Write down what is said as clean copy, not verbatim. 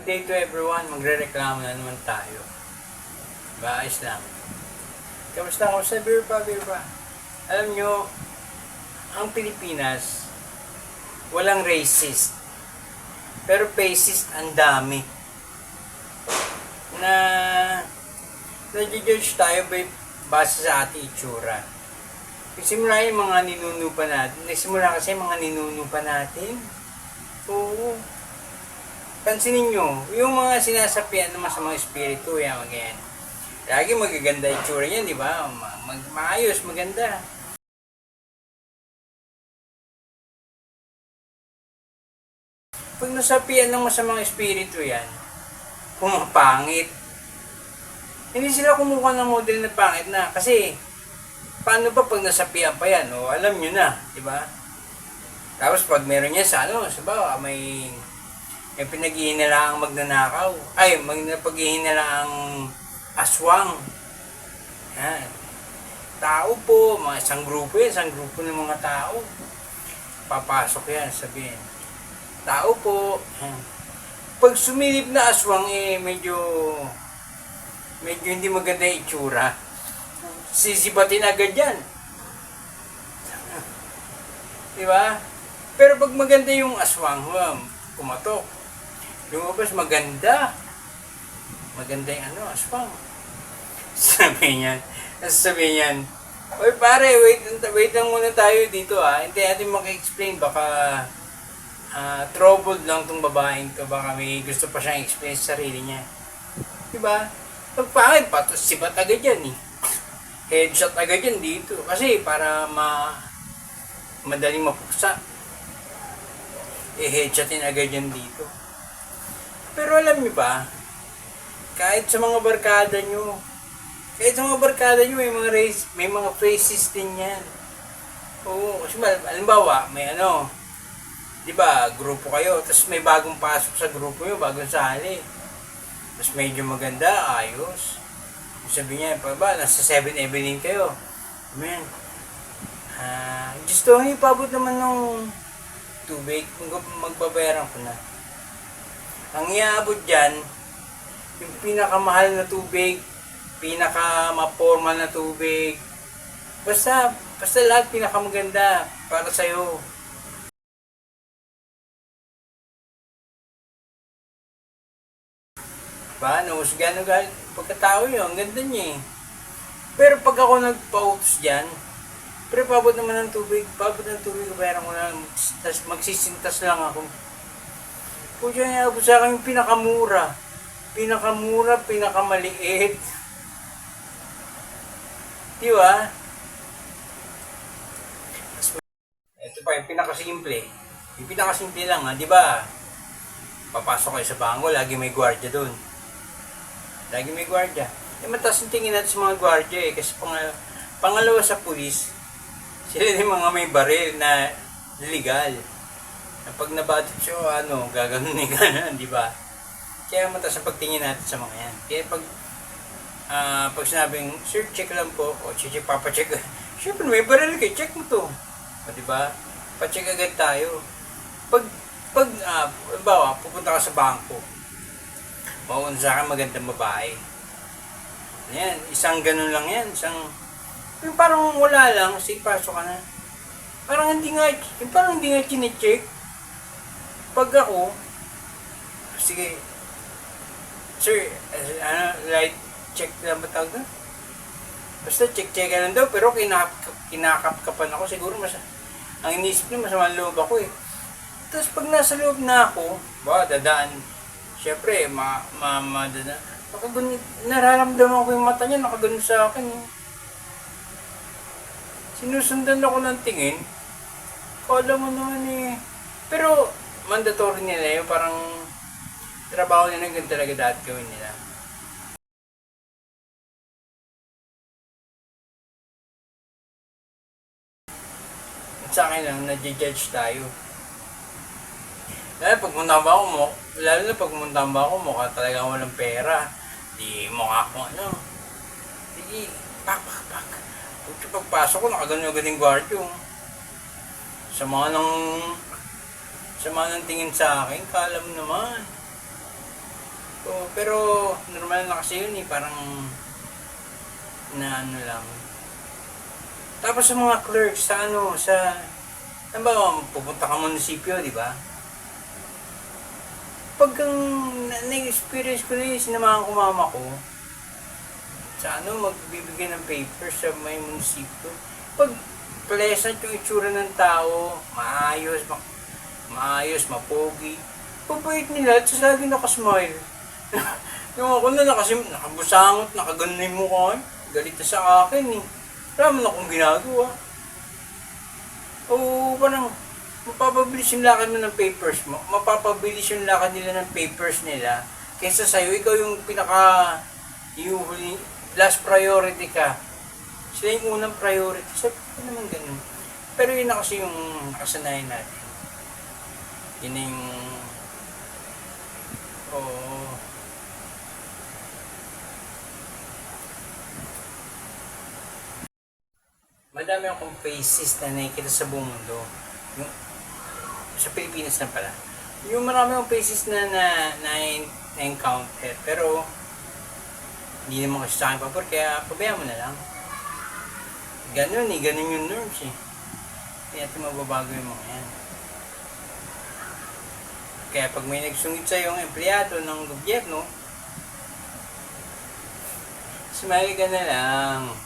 day to everyone. Magre-reklamo na naman tayo. Diba? Ayos lang. Kamusta? Beer pa? Alam nyo, ang Pilipinas, walang racist. Pero racist ang dami. Na-judge tayo base sa ating itsura. Nagsimula yung mga ninuno pa natin. Oo. Pansinin nyo, yung mga sinasapian naman sa mga espiritu, yan, ganyan. Lagi magaganda itsura yan, di ba? Maayos, maganda. Pag nasapian ng masamang espiritu yan, pumapangit. Hindi sila kumuha ng model na pangit na. Kasi, paano pa pag nasapian pa yan? O, alam nyo na, di ba? Tapos pag meron niya sa may pinaghihinalaang magnanakaw. Paghihinalaang aswang. Yan. Tao po, mga isang grupo ng mga tao. Papasok yan, sabihin. Tao po. Yan. Pag sumilip na aswang, medyo hindi maganda yung itsura. Sisibatin agad yan. Diba? Pero pag maganda yung aswang, kumatok. Lumabas, maganda. Maganda yung aswang. Sabi niyan, oy pare, wait lang muna tayo dito Hindi natin maki-explain. Baka troubled lang tong babaeng to. Baka may gusto pa siyang explain sa sarili niya. Diba? Pag pangit, patos sibat agad yan Headshot agad yan dito. Kasi para madaling mapuksa. Headshotin agad yan dito. Pero alam niyo ba, kahit sa mga barkada nyo, may mga faces din yan. Oo, kasi halimbawa, may di ba, grupo kayo, tapos may bagong pasok sa grupo nyo, bagong sali. Tapos medyo maganda, ayos. Sabi niya, nasa 7-Eleven kayo. Amen. Gusto nyo ipabot naman ng tubig, magbabayaran ko na. Ang iaabot dyan, yung pinakamahal na tubig, pinakamapormal na tubig, basta lahat pinakamaganda para sa'yo. Nahusgan pagkatao yun, ang ganda niya Pero pag ako nagpa-utos dyan, pero pabot naman ng tubig, bayaran ko na, tapos magsisintas lang ako. Puso niya ako sa akin yung pinakamaliit. Di ba? Ito pa yung pinakasimple. Yung pinakasimple lang di ba? Papasok kayo sa bangko, lagi may gwardiya doon. Mataas yung tingin natin sa mga gwardiya kasi pangalawa sa pulis, sila yung mga may baril na legal. Pag nabatot siya, gaganunin ka na, di ba? Kaya mataas ang pagtingin natin sa mga yan. Kaya pag sinabing, sir, check lang po, papacheck. Siyempre, may baril kayo, check mo to. Di ba? Pacheck agad tayo. Pag pupunta ka sa bangko, mauna sa akin magandang babae. Yan, isang ganun lang yan, yung parang wala lang, sige, pasok ka na. Parang hindi nga chine-check. Pag ako, sige, sir, light check lang ba tawag na? Basta check ka lang daw, pero kinakapkapan ako, siguro ang inisip niya, masamang loob ako Tapos pag nasa loob na ako, dadaan, syempre, nararamdaman ko yung mata niya, nakaganon sa akin Sinusundan ako ng tingin. Kala mo naman Pero, mandatory nila yung parang trabaho nila ganun talaga dahil gawin nila. At sa akin lang, nadjudge tayo. Lalo na pag pumunta ba ako, mukha talaga walang pera. Di mukha ako Sige, pak. Pagpasok ko, nakagano agad yung guardio. Sama ng tingin sa akin, kala mo naman. So, pero normal na kasi yun eh, parang na ano lang. Tapos sa mga clerks, sa ano, ano ba, pupunta ka munisipyo, di ba? Pagkang na-experience ko na yun, sinamahan ko mama ko, sa ano, magbibigay ng papers sa may munisipyo. Pag pleasant yung itsura ng tao, maayos, mapogi, pabait nila, at lagi nakasmile. Yung ako na nakabusangot, nakaganon yung mukha, galit na sa akin eh. Wala mo na akong ginagawa. Oo, parang mapapabilis yung lakad mo ng papers mo. Mapapabilis yung lakad nila ng papers nila. Kaysa sa'yo, ikaw yung yung last priority ka. Sila yung unang priority. Sabi ko naman ganun. Pero yun na kasi yung nakasanayan natin. Yun na yung... Oo. Madami akong faces na nakikita sa buong mundo. Yung, sa Pilipinas na pala. Yung marami akong faces na-encounter. Pero, hindi naman kasi sa akin papor, kaya pabayaan mo na lang. Ganun yung norms eh. Kaya natin mababago yung mga yan. Kaya pag may nagsungit sa yung empleyado ng gobyerno, smile ka na lang.